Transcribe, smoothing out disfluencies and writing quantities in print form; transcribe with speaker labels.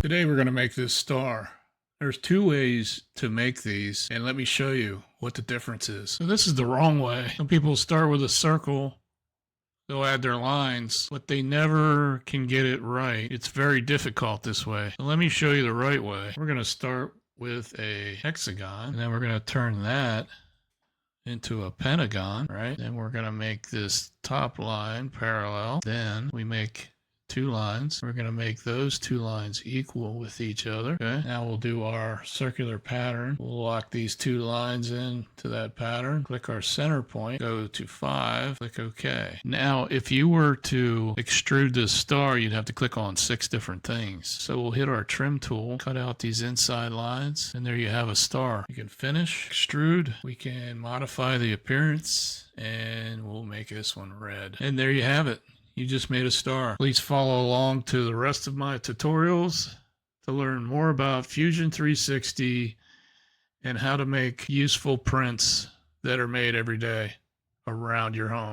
Speaker 1: Today we're going to make this star. There's two ways to make these, and let me show you what the difference is. So this is the wrong way. Some people start with a circle, they'll add their lines, but they never can get it right. It's very difficult this way. So let me show you the right way. We're going to start with a hexagon, and then we're going to turn that into a pentagon, right? Then we're going to make this top line parallel. Then we make two lines. We're going to make those two lines equal with each other. Okay. Now we'll do our circular pattern. We'll lock these two lines in to that pattern. Click our center point. Go to 5. Click OK. Now, if you were to extrude this star, you'd have to click on 6 different things. So we'll hit our trim tool, cut out these inside lines, and there you have a star. You can finish, extrude. We can modify the appearance, and we'll make this one red. And there you have it. You just made a star. Please follow along to the rest of my tutorials to learn more about Fusion 360 and how to make useful prints that are made every day around your home.